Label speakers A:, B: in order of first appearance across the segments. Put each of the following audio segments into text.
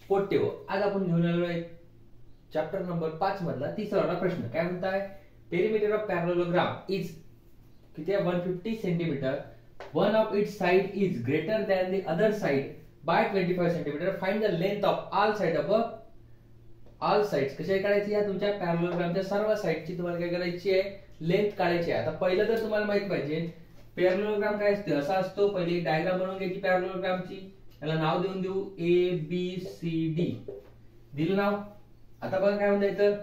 A: पोट्टे हो. आज आपण घेऊन आलो आहे चॅप्टर नंबर 5 मधला तिसरा प्रश्न. काय म्हणताय? पेरिमीटर ऑफ पॅरलेलोग्राम इज किती आहे? 150 centimetre. One of its side is greater than the other side by 25 centimetre. Find the length of all side of all sides. कशी काढायची? या तुमच्या पॅरलेलोग्रामच्या सर्व साइडची तुम्हाला काय करायची आहे? लेंथ काढायची आहे. आता पहिलं तर तुम्हाला माहित पाहिजे पॅरलेलोग्राम काय असते. असा असतो. पहिले डायग्राम बनवून घ्यायची पॅरलेलोग्रामची. त्याला नाव देऊन देऊ ABCD. दिलं नाव. आता बघा काय म्हणता येतं.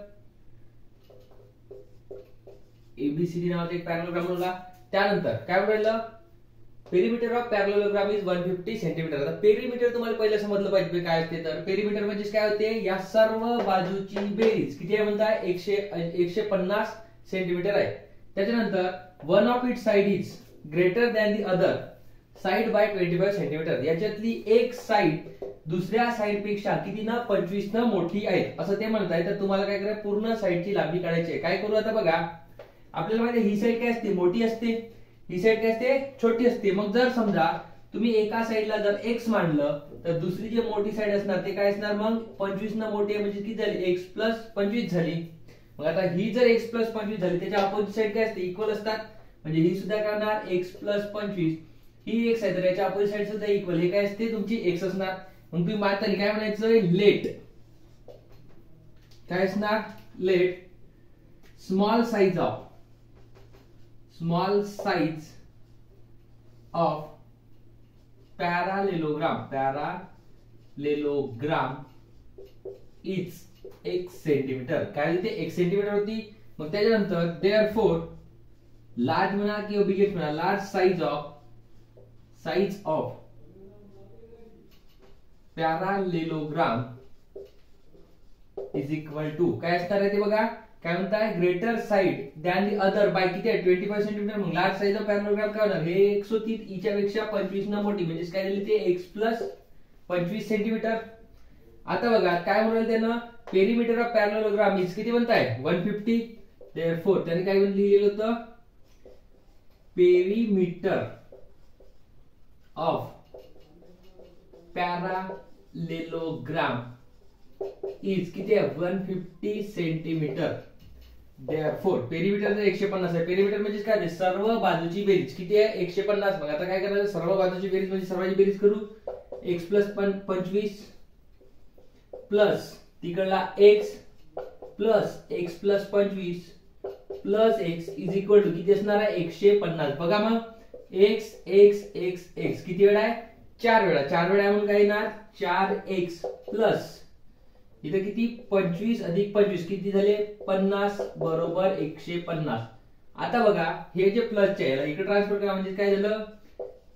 A: ABCD नावाचा एक पॅरलेलोग्राम बनवला. त्यानंतर काय म्हणालं? Perimeter of parallelogram is 150 centimetre. आता पेरिमीटर तुम्हाला पहिलं समजलं पाहिजे काय असते. तर पेरिमीटर म्हणजे काय होते? या सर्व बाजूची बेरीज किती आहे म्हणताय? 150 सेंटीमीटर आहे. त्याच्यानंतर one of it side is greater than the other side by 25 centimetre. याच्यातली एक साइड दुसऱ्या साइड पेक्षा किती ना 25 न मोठी आहे असं ते म्हणत आहे. तर तुम्हाला काय करायचं? पूर्ण साइडची लांबी काढायची आहे. काय करू आता बघा. आपल्याला माहिती आहे ही साइड काय असते? मोठी असते. ही साइड काय असते? छोटी असते. मग जर समजा तुम्ही एका साइडला जर x मांडलं तर दुसरी जी मोठी साइड असणार ते काय असणार? मग 25 न मोठी आहे म्हणजे किती झाली? x प्लस 25 झाली. मग आता ही जर x प्लस 25 झाली त्याच्या अपोजिट साइड काय असते? इक्वल असतात. म्हणजे ही सुद्धा काय होणार? x plus 25. ही x आहे तर याच्या अपोजिट साइड सुद्धा इक्वल. हे काय असते? तुमची x असणार. मग तुम्ही मारताना काय म्हणायचं? लेट काय असणार? Let small size of parallelogram is 1 centimetre. काय होती? 1 सेंटीमीटर होती. मग त्याच्यानंतर देअरफॉर लार्ज म्हणा किंवा बिगेस्ट म्हणा, large size of parallelogram is equal to काय असणार आहे ते बघा. काय म्हणताय? Greater side than the other by किती आहे? 25 सेंटीमीटर. मग लार्ज साइज ऑफ पॅरलेलोग्राम काय होणार? हे 1 होती हिच्या पेक्षा 25 न मोठी म्हणजे काय झाली? ते x प्लस 25 सेंटीमीटर. आता बघा काय म्हणाल त्यानं? पेरिमीटर ऑफ पॅरलेलोग्राम इज किती म्हणताय? 150. देअरफॉर त्याने काय लिहिलेलं होतं? पेरिमीटर ऑफ पॅरालेलोग्राम इज किती आहे? 150 सेंटीमीटर. देअरफॉर पेरिमीटर 150 आहे. पेरिमीटर म्हणजे काय? सर्व बाजूची बेरीज किती आहे? 150. मग आता काय करायचं? सर्व बाजूची बेरीज म्हणजे सर्वांची बेरीज करू. x प्लस 25 प्लस तिकडला x plus x plus 25 plus x is equal to किती असणार आहे? 150. बघा मग x किती वेळा आहे? 4 वेळा. 4 वेळा म्हणून काय येणार? 4x प्लस इथे किती? 25 अधिक 25 किती झाले? 50 बरोबर 150. आता बघा हे जे प्लसचे आहे इकडे ट्रान्सफर करा म्हणजे काय झालं?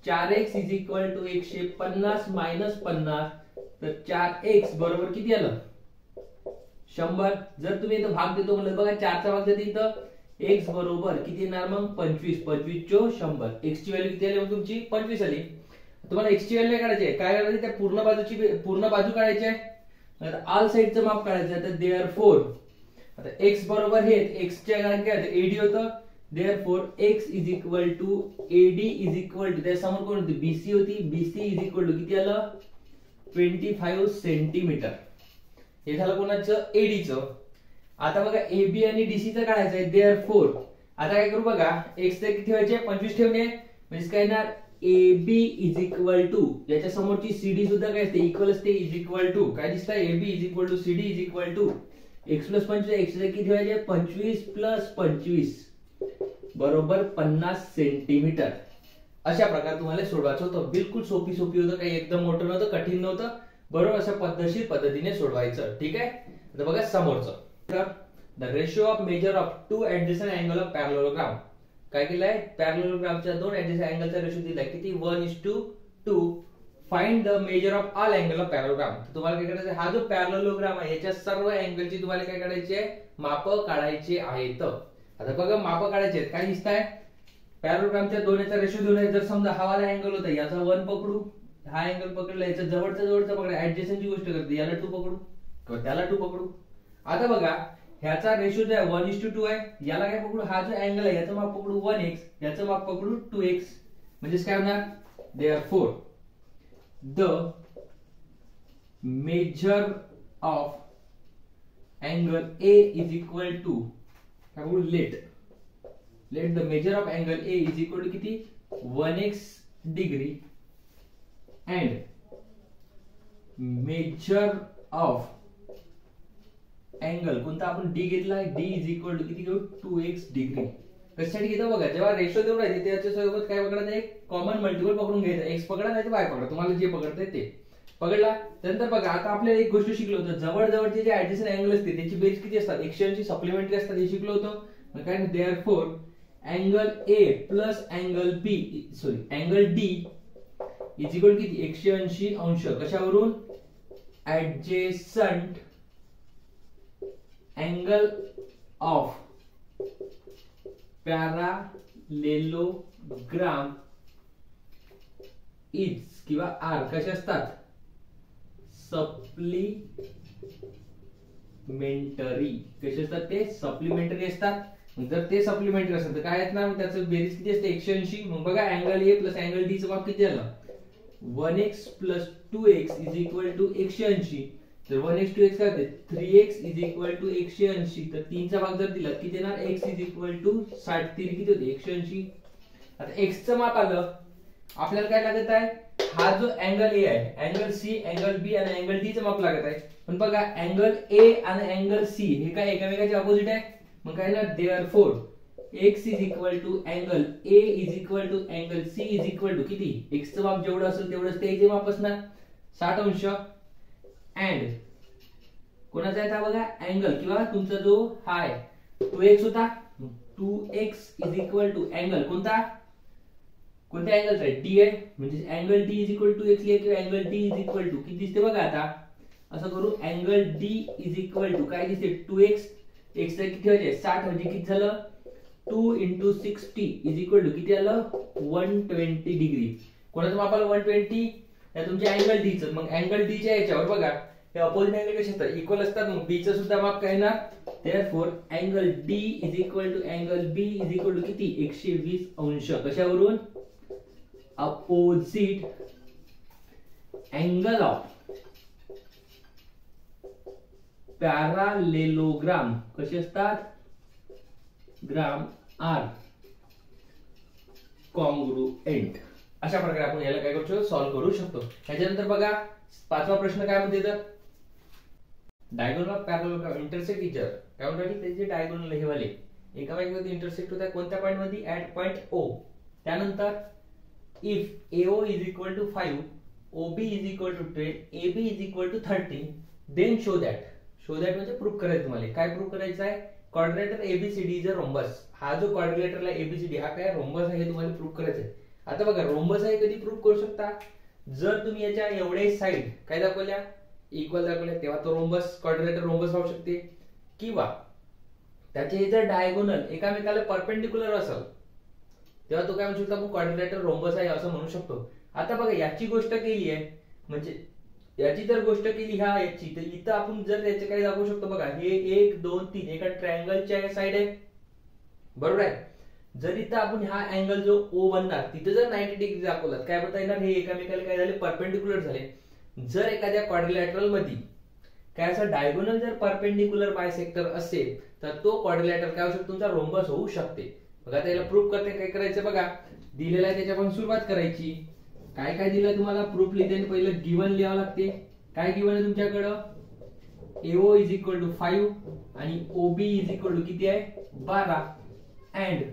A: 4x is equal to 150 minus 50. तर 4x बरोबर किती आलं? 100. जर तुम्ही इथं भाग देतो म्हणलं बघा 4 चा भाग देते इथं x बरोबर किती येणार? मग 25. 25 चो 100. x ची व्हॅल्यू किती आली? मग तुमची 25 आली. तुम्हाला x ची व्हॅल्यू काढायची आहे. काय काढायची? त्या पूर्ण बाजू काढायची आहे. ऑल साइडचं माप काढायचं आहे. तर देअरफॉर आता x बरोबर हे x च्या काय AD होतं. Therefore x is equal to AD is equal to त्या समोर कोण होती? BC होती. BC इज इक्वल टू किती आलं? 25 सेंटीमीटर. हे झालं कोणाचं? AD चं. आता बघा AB आणि DC चं काढायचं आहे. देअरफॉर आता काय करू बघा. x चे किती व्हायचे? 25 ठेवणे म्हणजे काय येणार? AB इज इक्वल टू याच्या समोरची CD सुद्धा काय असते? इक्वल असते. इज इक्वल टू काय दिसतंय? AB is equal to CD is equal to x plus 25. x चे किती व्हायचे? 25 प्लस 25 बरोबर 50 सेंटीमीटर. अशा प्रकारे तुम्हाला सोडवायचं होतं. बिलकुल सोपी होतं. काही एकदम मोठं नव्हतं, कठीण नव्हतं. बरोबर अशा पद्धतशीर पद्धतीने सोडवायचं. ठीक आहे. आता बघा समोरचं. The ratio of measure of 2 adjacent angle of parallelogram. काय केलंय? पॅरलेलोग्रामच्या 2 ऍडजसंट अँगलचा रेशो दिलाय किती? 1:2. Find the measure of all angle of parallelogram. तुम्हाला काय करायचं? हा जो पॅरलेलोग्राम आहे याच्या सर्व अँगलची तुम्हाला काय काढायची आहे? माप काढायची आहेत. आता बघा माप काढायचे आहेत. काय दिसताय? पॅरलेलोग्रामच्या दोन्हीचा रेशो दिलाय. जर समजा हा वाला अँगल होता याचा 1 पकडू, हा अँगल पकडला, याचा जवळचा पकडा, ऍडजसंटची गोष्ट करते याला 2 पकडू किंवा त्याला 2 पकडू. आता बघा ह्याचा रेशो जो आहे 1:2 आहे. याला काय पकडू? हा जो अँगल आहे याचं माप पकडू 1x, याचं माप पकडू 2x. म्हणजे काय होणार? Therefore the measure of angle A is equal to काय बोलू let the measure of angle A is equal to किती 1x degree and measure of angle कोणता आपण डी घेतला डी इज इक्वल टू किती घेऊ 2x डिग्री. कशासाठी घेतो बघा जेव्हा रेशो देऊन राहते त्याच्यासोबत काय पकडायचं एक कॉमन मल्टिपल पकडून घ्यायचं एक्स पकडा नाही तर वाय पकडा तुम्हाला जे पकडतंय ते पकडला. त्यानंतर बघा आता आपल्याला एक गोष्ट शिकलो होतो जवळ जवळचे जे ऍडजस्टंट अँगल असते त्याची बेरीज किती असतात 180 सप्लिमेंटरी असतात हे शिकलो होतो. मग काय therefore angle A plus angle B angle D is equal किती 180 अंश कशावरून adjacent angle of parallelogram is किंवा आर कसे असतात सप्लिमेंटरी कसे असतात ते सप्लिमेंटरी असतात. जर ते सप्लिमेंटरी असेल तर काय येणार त्याचं बेरीज किती असते 180. मग बघा angle A plus angle D चं माप किती आलं 1x plus 2x is equal to 180. तर 1x 2x काय होते 3x इज इक्वल टू 180. तर 3 चा भाग जर दिला किती येणार x इज इक्वल टू 60 3 किती होते 180. आता x चं माप आलं आपल्याला काय लागत आहे हा जो अँगल ए आहे अँगल सी अँगल बी आणि अँगल डी चं माप लागत आहे. पण बघा अँगल ए आणि अँगल सी हे काय एकामेकाचे अपोजिट आहे. मग काय ना therefore x is equal to angle A is equal to angle C is equal to किती x चं माप जेवढं असेल तेवढंच ते माप असणार 60 अंश. अँड कोणाचा आहे बघा अँगल किंवा तुमचा जो हाय 2x होता 2x is equal to angle कोणत्या अँगलचा आहे डी आहे म्हणजे angle D is equal to x लिहा किंवा angle D is equal to किती दिसते बघा आता असं करू angle D is equal to काय दिसते 2x x चा किती व्हायचे 60 म्हणजे किती झालं 2 into 60 इज इक्वल टू किती आलं 120 डिग्री. कोणाचं माप आलं 120 या तुमच्या अँगल डी चं. मग अँगल डी च्या याच्यावर बघा हे अपोजिट अँगल कसे असतात इक्वल असतात. मग बी चं सुद्धा माप काय ना therefore angle D is equal to angle B is equal to किती 120 अंश कशावरून अपोजिट अँगल ऑफ पॅरालेलोग्राम कसे असतात ग्राम आर कॉन्ग्रुएंट. अशा प्रकारे आपण याला काय करू शकतो सॉल्व्ह करू शकतो. त्याच्यानंतर बघा पाचवा प्रश्न काय म्हणते तर diagonal of parallelogram intersect each other काय म्हणतात की त्याचे डायगोनल हे वाले एकामेकांमध्ये इंटरसेक्ट होतात कोणत्या पॉइंट मध्ये ऍट पॉइंट ओ. त्यानंतर if AO is equal to 5 OB is equal to 10 AB is equal to 13 then show that म्हणजे प्रूफ करायचं तुम्हाला काय प्रूफ करायचं आहे quadrilateral ABCD is a rhombus. हा जो क्वाड्रिलेटरला ABCD हा काय रोम्बस आहे हे तुम्हाला प्रूफ करायचं आहे. आता बघा रोम्बस आहे कधी प्रूफ करू शकता जर तुम्ही याच्या एवढे साइड काय दाखवल्या इक्वल दाखवल्या तेव्हा तो रोम्बस क्वाड्रिलेटर रोम्बस होऊ शकते किंवा त्याचे जर डायगोनल एकामेकाला परपेंडिक्युलर असेल तेव्हा तो काय म्हणू शकतो आपण क्वाड्रिलेटर रोम्बस आहे असं म्हणू शकतो. आता बघा याची गोष्ट केली आहे म्हणजे याची जर गोष्ट केली याची तर इथं आपण जर याचे काय दाखवू शकतो बघा हे 1 2 3 एका ट्रायंगलच्या साइड आहे बरोबर आहे. जर इथं आपण हा अँगल जो O बनणार तिथे जर 90 डिग्री दाखवलात काय म्हणता येणार हे एकामेकाला काय झाले परपेंडिक्युलर झाले. जर एखाद्या क्वाड्रिलॅटरल मध्ये काय असं डायगोनल जर परपेंडिक्युलर बायसेक्टर असेल तर तो क्वाड्रिलॅटर काय होऊ शकतो तुमचा रोम्बस होऊ शकते. बघा त्याला प्रूफ करते काय करायचं बघा दिलेला आहे त्याच्यापासून सुरुवात करायची. काय काय दिलं तुम्हाला प्रूफ लिहिताना पहिलं गिवन लिहावं लागते. काय गिवन आहे तुमच्याकडं AO इज इक्वल टू 5 आणि OB इज इक्वल टू किती आहे 12 and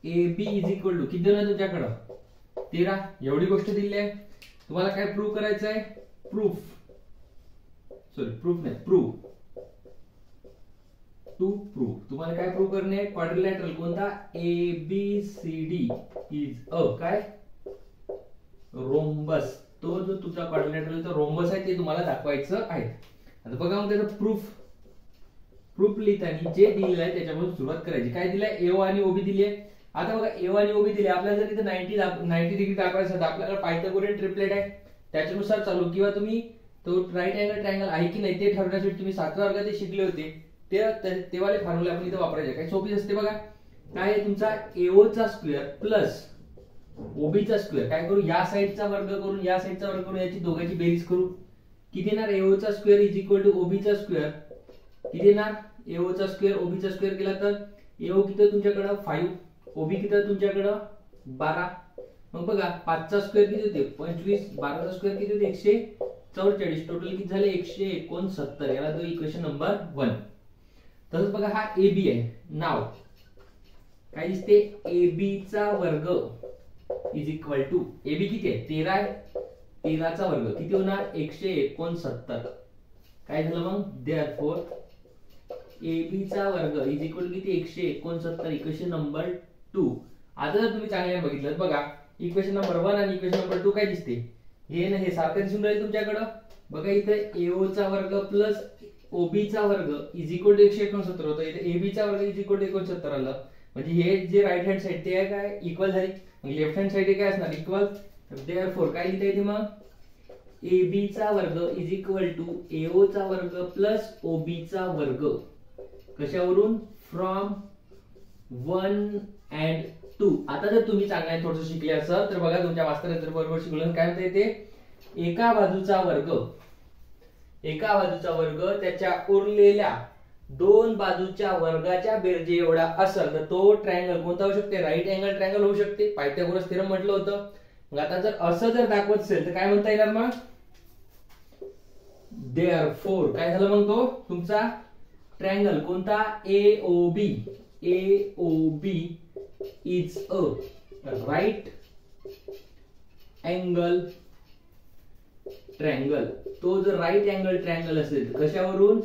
A: AB is equal to किती दिलं तुमच्याकडं 13 एवढी गोष्ट दिली आहे. तुम्हाला काय प्रूफ करायचं आहे प्रूफ तुम्हाला काय प्रूफ करणे आहे क्वाड्रिलॅटरल कोणता ABCD इज अ काय रोम्बस. तो जो तुमचा क्वाड्रिलॅटरल रोम्बस आहे ते तुम्हाला दाखवायचं आहे. आता बघा मग त्याचं प्रूफ लिहिताना जे दिलेलं आहे त्याच्यापासून सुरुवात करायची. काय दिलंय AO आणि OB दिली आहे. आता बघा AO आणि OB दिले आपल्याला जर इथे 90 डिग्री दाखवायचं तर आपल्याला पायथागोरियन ट्रिपलेट आहे त्याच्यानुसार चालू किंवा तुम्ही तो राईट अँगल ट्रायंगल आहे की नाही ते ठरवण्यासाठी तुम्ही 7व्या वर्गात शिकले होते ते वाले फॉर्म्युला आपण इथे वापरायचे. काय सोपीच असते बघा काय आहे तुमचा AO चा स्क्वेअर प्लस OB चा स्क्वेअर काय करू या साइडचा वर्ग करून या साइडचा वर्ग करून याची दोघांची बेरीज करू किती येणार AO चा square is equal to OB चा स्क्वेअर. किती येणार AO चा स्क्वेअर OB चा स्क्वेअर केला तर AO किती तुमच्याकडे 5, OB किती तुमच्याकडे 12. मग बघा 5 चा स्क्वेअर किती होते 25, 12 चा स्क्वेअर किती होते 144. टोटल किती झाले 169. याला तो इक्वेशन नंबर 1. तसंच बघा हा AB आहे. नाव काय दिसते AB चा वर्ग इज इक्वल टू AB किती आहे 13 आहे. 13 चा वर्ग किती होणार 169. काय झालं मग देअरफॉर AB चा वर्ग इज इक्वल टू किती 169. Equation number 2. आता जर तुम्ही चांगल्याने बघितलं बघा इक्वेशन नंबर 1 आणि इक्वेशन नंबर 2 काय दिसते हे ना हे सारखं दिसून राहील तुमच्याकडे. बघा इथे AO चा वर्ग प्लस OB चा वर्ग इज इक्वल टू 169 होतं. इथे AB चा वर्ग इज इक्वल टू 69 आलं. म्हणजे हे जे राईट हँड साइड ते आहे काय इक्वल झाली. मग लेफ्ट हँड साइड काय असणार इक्वल. देअरफॉर काय लिहिता येते मग AB चा वर्ग इज इक्वल टू AO चा वर्ग प्लस OB चा वर्ग. कशावरून फ्रॉम 1 and 2. आता जर तुम्ही चांगल्याने थोडंसं शिकले असाल तर बघा तुमच्या मास्तरांनी जर बरोबर शिकवलं काय म्हणता येते एका बाजूचा वर्ग त्याच्या उरलेल्या दोन बाजूच्या वर्गाच्या बेरजे एवढा असेल तर तो ट्रायंगल कोणता होऊ शकते राईट अँगल ट्रायंगल होऊ शकते. पायथागोरस थेरम म्हटलं होतं. मग आता जर असं जर दाखवत असेल तर काय म्हणता येणार मग देअरफॉर काय झालं मग तो तुमचा ट्रायंगल कोणता AOB is a right angle triangle. तो जर राईट अँगल ट्रायंगल असेल कशावरून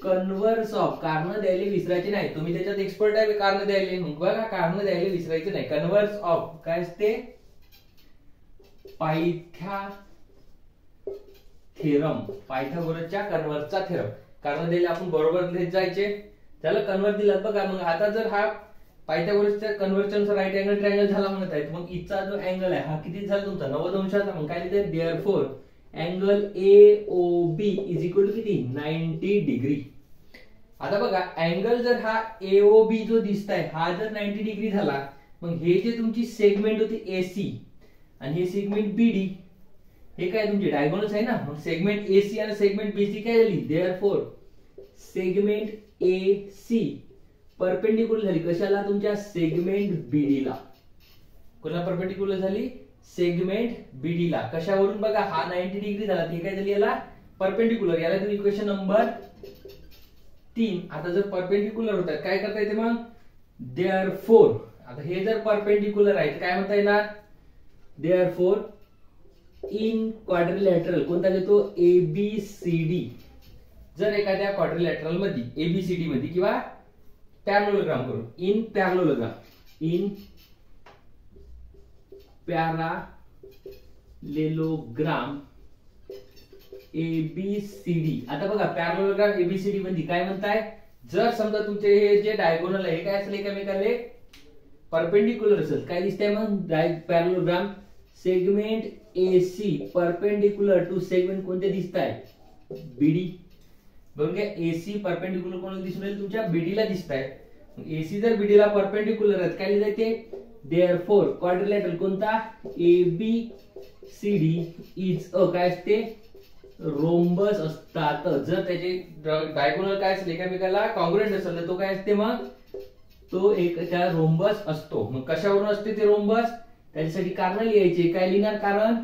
A: कन्व्हर्स ऑफ. कारण द्यायला विसरायचे नाही. तुम्ही त्याच्यात एक्सपर्ट आहे कारण द्यायला. मग बघा कारण द्यायला विसरायचे नाही. कन्व्हर्स ऑफ काय असते पायथागोरसच्या कन्व्हर्सचा थेरम. कारण द्यायला आपण बरोबर लिहित जायचे. त्याला कन्व्हर्ट दिला बघा. मग आता जर हा पायथागोरसच्या कन्व्हर्जनचा राईट अँगल ट्रायंगल झाला म्हणत आहे मग इथचा जो अँगल आहे हा किती झाला तुमचा 90 अंशाचा. मग काय लिहिते therefore angle AOB is equal to किती 90 डिग्री. आता बघा अँगल जर हा AOB जो दिसताय हा जर 90 डिग्री झाला मग हे जे तुमची सेगमेंट होती AC आणि हे सेगमेंट BD हे काय तुमचे डायगोनल्स आहे ना. मग सेगमेंट AC आणि सेगमेंट BC काय झाली देअरफॉर सेगमेंट AC परपेंडिक्युलर झाली कशाला तुमच्या सेगमेंट BD ला. कोणाला परपेंडिक्युलर झाली सेगमेंट BD ला. कशावरून बघा हा 90 डिग्री झाला हे काय झाली याला परपेंडिक्युलर. याला तुम्ही इक्वेशन नंबर 3. आता जर परपेंडिक्युलर होतात काय करता येते मग देअरफॉर. आता हे जर परपेंडिक्युलर आहे काय म्हणता येणार देअरफॉर इन क्वाड्रिलॅटरल कोणता देतो ABCD. जर एखाद्या क्वाड्रिलॅटरल मध्ये ABCD मध्ये किंवा पॅरलोग्राम करून इन पॅरालेलोग्राम ABCD. आता बघा पॅरलोग्राम ABCD मध्ये काय म्हणताय जर समजा तुमचे हे जे डायगोनल आहे काय असेल एकमेकांना परपेंडिक्युलर असेल काय दिसतंय मग parallelogram segment AC perpendicular to segment कोणते दिसताय BD. बघून घ्या AC परपेंडिक्युलर कोणाला दिसून राहील तुमच्या BD ला दिसताय. AC जर BD ला परपेंडिक्युलर आहेत काय लिहिता येते देअरफॉर क्वाड्रिलॅटरल कोणता ABCD इज अ काय असते रोम्बस असतात. जर त्याचे डायगोनल काय असेल एकमेकाला कॉन्ग्रुएंट असेल तर तो काय असते मग तो एक त्या रोम्बस असतो. मग कशावरून असते ते रोम्बस त्याच्यासाठी कारण लिहायचे. काय लिहिणार कारण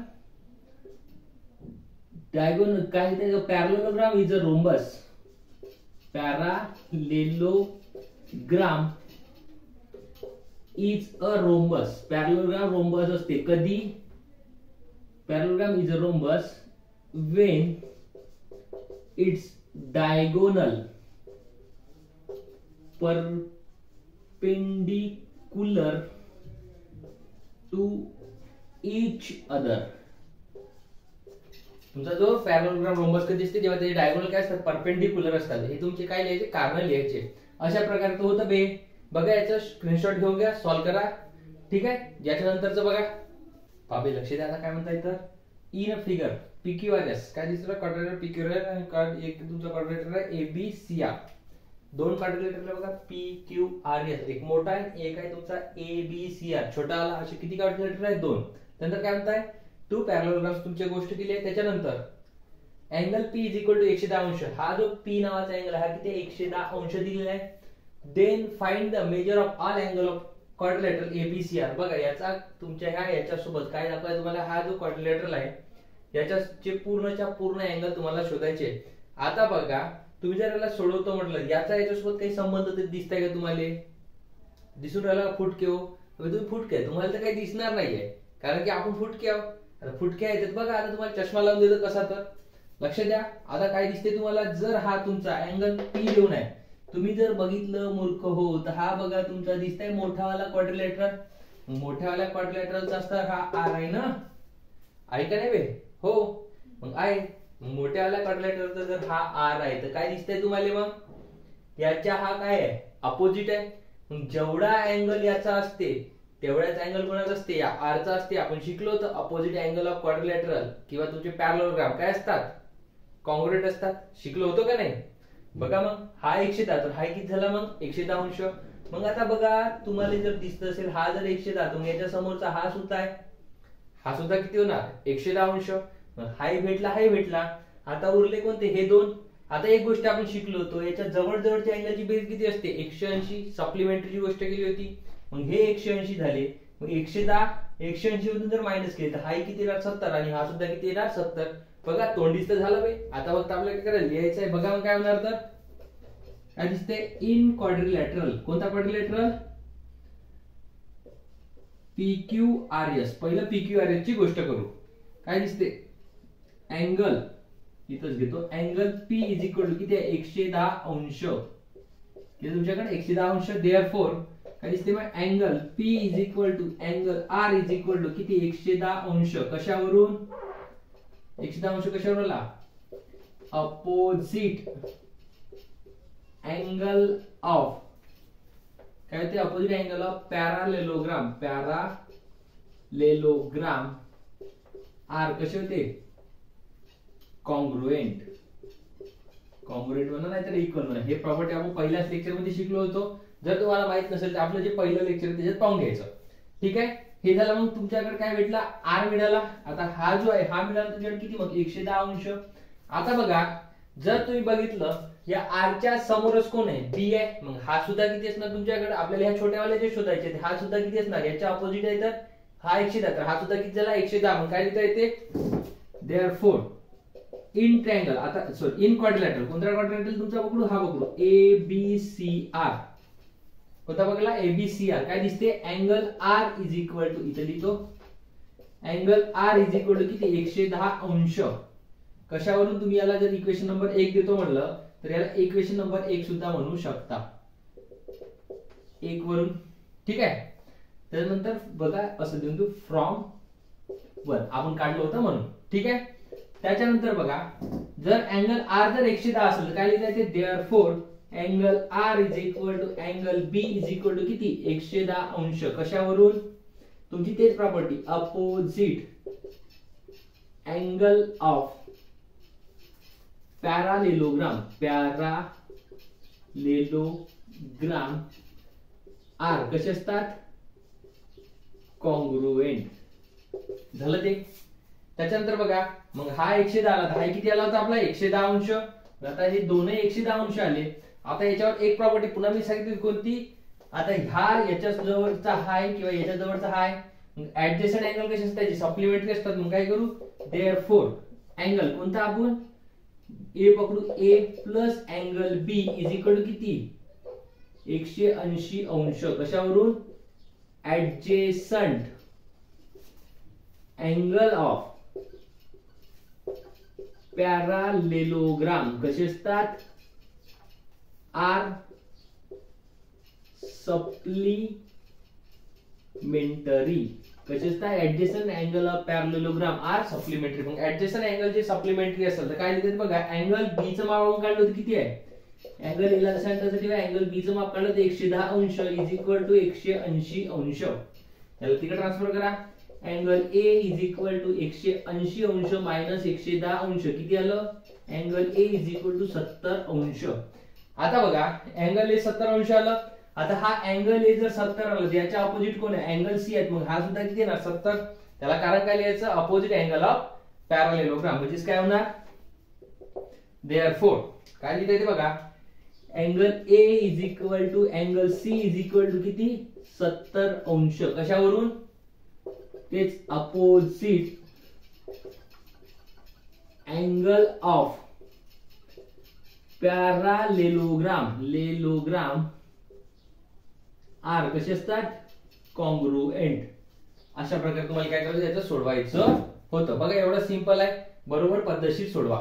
A: डायगोनल काय parallelogram is a rhombus. Parallelogram is a rhombus. Parallelogram rhombus असते कधी parallelogram is a rhombus when its diagonal perpendicular to each other. तुमचा जो पॅरलेलोग्राम रोम्बस कधी दिसते जेव्हा त्याचे डायगोनल काय असतात परपेंडिक्युलर असतात. हे तुमचे काय लिहायचे कारण लिहायचे. अशा प्रकारे तो होतं बे. बघा याचा स्क्रीनशॉट घेऊन घ्या सॉल्व करा. ठीक आहे. याच्या नंतरचं बघा बाबे लक्ष द्या. आता काय म्हणता येतं इन फिगर PQRS काय दिसतं क्वाड्रिलेटरल PQRS एक तुमचा क्वाड्रिलेटरल आहे ABCR. दोन क्वाड्रिलेटरल बघा PQRS एक मोठा आहे एक आहे तुमचा ABCR छोटा आला. असे किती क्वाड्रिलेटर आहेत दोन. नंतर काय म्हणताय टू पॅरलेलोग्राम्स तुमची गोष्ट केली आहे. त्याच्यानंतर angle P is equal to 110 अंश. हा जो P नावाचा अँगल हा किती 110 अंश दिलेला आहे. Then find the measure of all angle of quadrilateral ABCR. बघा याचा तुमच्या याच्यासोबत काय दाखवायचं तुम्हाला, हा जो क्वाड्रिलॅटरल आहे याच्याचे पूर्णच्या पूर्ण अँगल तुम्हाला शोधायचे. आता बघा तुम्ही जर याला सोडवतो म्हटलं याचा याच्यासोबत काही संबंध तर दिसताय का तुम्हाला, दिसून राहिला फुटके हो. तुम्ही फुटके तुम्हाला तर काही दिसणार नाहीये कारण की आपण फुटके आहोत. फुटके आहेत बघा. आता तुम्हाला चष्मा लावून देतो कसा, तर लक्ष द्या. आता काय दिसते तुम्हाला, जर हा तुमचा अँगल P देऊन आहे, तुम्ही जर बघितलं मूर्ख हो तर हा बघा तुमचा दिसतंय मोठावाला क्वाड्रिलॅटरल. मोठ्यावाल्या क्वाड्रिलॅटरलचा असणार हा R आहे ना, आहे का नाही बे? हो मग आहे. मोठ्यावाल्या क्वाड्रिलॅटरलचा जर हा R आहे तर काय दिसतंय तुम्हाला, मग याच्या हा काय आहे अपोजिट आहे. मग जेवढा अँगल याचा असते तेवढाच अँगल कोणाचा असते, या R चा असते. आपण शिकलो तर अपोजिट अँगल ऑफ क्वाड्रिलॅटरल किंवा तुमचे पॅरललोग्राम काय असतात, कॉन्ग्रुएंट असतात. शिकलो होतो का नाही? बघा मग हा 110 तर हा किती झाला मग 110 अंश. मग आता बघा तुम्हाला जर दिसत असेल हा जर 110 तर याच्या समोरचा हा सुद्धा आहे, हा सुद्धा किती होणार 110 अंश. हाही भेटला हाही भेटला. आता उरले कोणते हे दोन. आता एक गोष्ट आपण शिकलो होतो याच्या जवळ जवळच्या अँगलची बेरीज किती असते 180. सप्लिमेंटरीची गोष्ट केली होती. मग हे 180 झाले. मग 110 180 मधून जर मायनस केले तर हा किती येणार 70 आणि हा सुद्धा किती येणार 70. बघा तोंडीच तर झालं बे. आता फक्त आपल्याला काय करायला लिहायचं आहे. बघा मग काय होणार, तर काय दिसते इन क्वाड्रिलॅटरल. कोणता क्वाड्रिलॅटरल, PQRS. पहिलं PQRS ची गोष्ट करू. काय दिसते अँगल, इथंच घेतो angle P is equal to किती आहे 110 अंश. किती तुमच्याकडे 110 अंश. देअरफॉर काय दिसते मग angle P is equal to angle R is equal to किती 110 अंश. कशावरून 110 अंश कशावर आला, अपोजिट अँगल ऑफ काय होते opposite angle of parallelogram. Parallelogram R कसे होते कॉन्ग्रुएंट. कॉन्ग्रुएंट म्हणा नाहीतर इक्वल म्हणा. हे प्रॉपर्टी आपण पहिल्याच लेक्चर मध्ये शिकलो होतो. जर तुम्हाला माहित नसेल तर आपलं जे पहिलं लेक्चर त्याच्यात पाहून घ्यायचं. ठीक आहे. हे झालं. मग तुमच्याकडे काय भेटला R मिळाला. आता हा जो आहे हा मिळाला तुमच्याकडे किती मग 110 अंश. आता बघा जर तुम्ही बघितलं या R च्या समोरच कोण आहे B आहे. मग हा सुद्धा किती असणार तुमच्याकडे, आपल्याला ह्या छोट्यावाले जे शोधायचे हा सुद्धा किती असणार याच्या अपोजिट आहे. तर हा 110 तर हा सुद्धा किती झाला 110. मग काय लिहिता येते देअरफॉर इन ट्रायंगल. आता सॉरी इन क्वाड्रिलॅटरल. कोणता क्वाड्रिलॅटरल तुमचा पकडू, हा पकडू ABCR. कोणता बघला ABCR. काय दिसते angle R is equal to, इथे लिहितो angle R is equal to किती 110 अंश. कशावरून तुम्ही याला जर इक्वेशन नंबर 1 देतो म्हणलं तर याला इक्वेशन नंबर 1 सुद्धा म्हणू शकता 1 वरून. ठीक आहे. त्यानंतर बघा असं देऊन तू फ्रॉम 1 आपण काढलं होतं म्हणून. ठीक आहे. त्याच्यानंतर बघा जर अँगल R जर 110 असेल तर काय लिहिता येते therefore angle R is equal to angle B is equal to किती 110 अंश. कशावरून तुमची तेच property opposite angle of parallelogram. Parallelogram R कसे असतात कॉन्ग्रुएंट. झालं ते. त्याच्यानंतर बघा मग हा 110 आला तर हा किती आला होता आपला 110 अंश. आता हे दोन्ही 110 अंश आले. आता याच्यावर एक प्रॉपर्टी पुन्हा मी सांगितली कोणती, आता ह्या याच्या जवळचा हाय किंवा याच्या जवळचा हाय ऍडजस्टंट अँगल कसे असतात सप्लिमेंटरी असतात. मग काय करू देअरफॉर अँगल कोणता आपण A पकडू A plus angle B is equal to किती 180 अंश. कशावरून ऍडजस्टंट अँगल ऑफ पॅरालेलोग्राम कसे असतात R सप्लिमेंटरी. कसे असतात adjacent angle of parallelogram R supplementary. मग ऍडजस्टंट अँगल जे सप्लिमेंटरी असेल तर काय लिहितात बघा अँगल B चं माप काढलं होतं किती आहे अँगल A ला सांगण्यासाठी अँगल B चं माप काढलं होतं 110 अंश इज इक्वल टू 180 अंश. त्याला तिकडे ट्रान्सफर करा. Angle A is equal to 180 अंश मायनस 110 अंश किती आलं angle A is equal to 70 अंश. आता बघा अँगल A 70 अंश आलं. आता हा अँगल A जर 70 आला याच्या अपोजिट कोण आहे अँगल C आहे. मग हा सुद्धा किती येणार 70. त्याला कारण काय लिहायचं अपोजिट अँगल ऑफ पॅरालेलोग्राम. म्हणजे काय होणार देअरफोर काय लिहिता येते बघा, angle A is equal to angle C is equal to किती 70 अंश. कशावरून, तेच अपोजिट अँगल ऑफ पॅरालेलोग्राम लेलोग्राम आर कसे असतात, कॉन्ग्रुएंट. अशा प्रकारे तुम्हाला काय करायचं, याचं सोडवायचं होतं. बघा एवढं सिंपल आहे, बरोबर पद्धतशीर सोडवा.